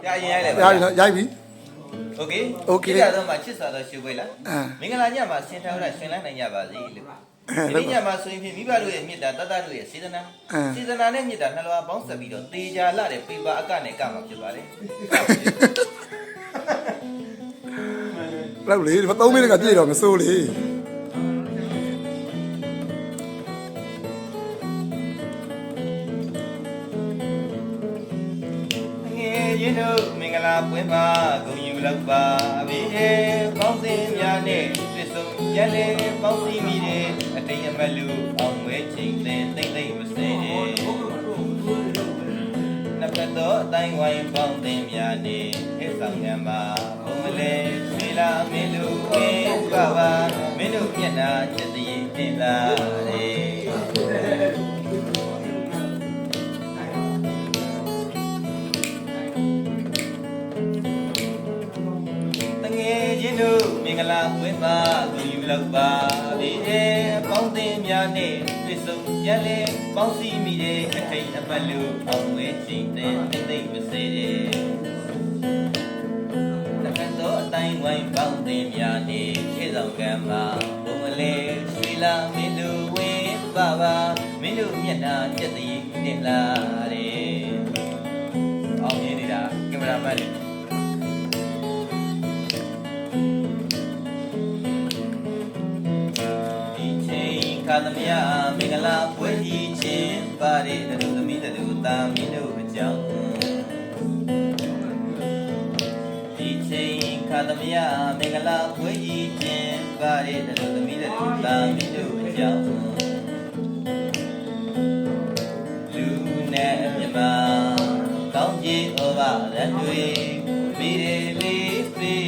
ရိုက်ပြီ โอเค โอเค ဒီကတော့မှချစ်စွာသောရှုပ်ပွဲလားမင်္ဂလာညမှာဆင်ထားရရှင်လန်းနိုင်ကြပါစေလို့ဒီညမှာဆိုရင်မိဘတို့ရဲ့မေတ္တာတတတို့ရဲ့စေတနာနဲ့မေတ္တာနှလွားပေါင်းဆက်ပြီးတော့တေချာလာတဲ့ပေပါအကနဲ့ကမှာဖြစ်ပါတယ်လောက်လေ3မိနစ်ကပြည့်တော့မစိုးလေရင်းတို့မင်္ဂလာပွဲမှာဂုဏ်ယူလောက်ပါပြီပေါင်းစင်များနဲ့ပြည့်စုံရလဲပေါင်းစည်းမိတဲ့အတိမ်အမတ်လူအောင်ဝဲချိန်တဲ့တိတ်တိတ်မစဲနှစ်ဖက်သောအတိုင်းဝိုင်းပေါင်းသင်များနဲ့ဟဲ့ဆောင်ရမှာဘုံမလဲရွှေလာမင်းတို့ဝင်းပါပါမင်းတို့မျက်နှာချက်တည်းတင်လာတယ်မင်္ဂလာပွဲမှာကိုယူလောက်ပါပြီပေါင်းသင်များနဲ့ပြည့်စုံရလဲပေါင်းစည်းမိတဲ့အထိတ်အပတ်လို့အောင်ဝဲချိန်တဲ့တိတ်မစေတဲ့တစ်ခါတော့အတိုင်းဝိုင်းပေါင်းသင်များနဲ့ခြေဆောင်ကံမှာဘုံမလဲရွှေလာမင်းတို့ဝင်းပါပါမင်းတို့မျက်နှာချက်တည်းတင်လာတယ်အောင်မြင်နေတာကင်မရာမန်ကာသမယမင်္ဂလာပွဲကြီးချင်းပါရတဲ့သူသမီးတို့တာမင်းတို့အကြောင်းဒီချင်းကာသမယမင်္ဂလာပွဲကြီးချင်းပါရတဲ့သူသမီးတို့တာမင်းတို့အကြောင်းလူနဲ့မြမကောင်းကြီးဩဘာရတွေမိရေလေးပြေ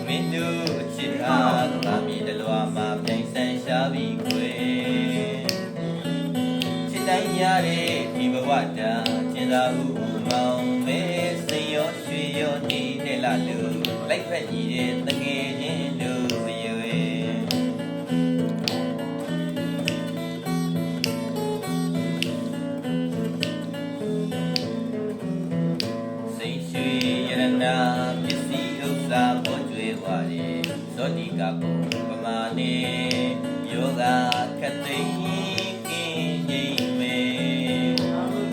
မင်းတို့အချစ်အားသာမီတလွာမှာပြိုင်ဆန်းရှားပြီးခွေချစ်တိုင်းရတဲ့ဒီဘဝတာကျင်သာဟုမောင်မဲစိတ်ရောရွှေရောနေတဲ့လာလူလိုက်ဖက်ညီတဲ့တငယ်ချင်းတို့ရွေစိတ်ရွှေရတနာပစ္စည်းဥစ္စာပေါ်ကျွေးသွားတယ်သောတိကကုပမာနေယောဂခတ်သိကင်းငိမ့်မေ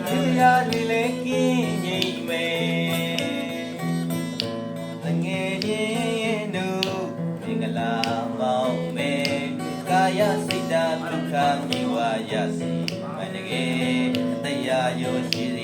တရားတွေလည်းကင်းငိမ့်မေတငယ်ချင်းတို့မင်္ဂလာမောင်မေကာယစိတ်ဓာတ်ဒုက္ခမြေဝါရစီမတကယ်အတရားရောရှိ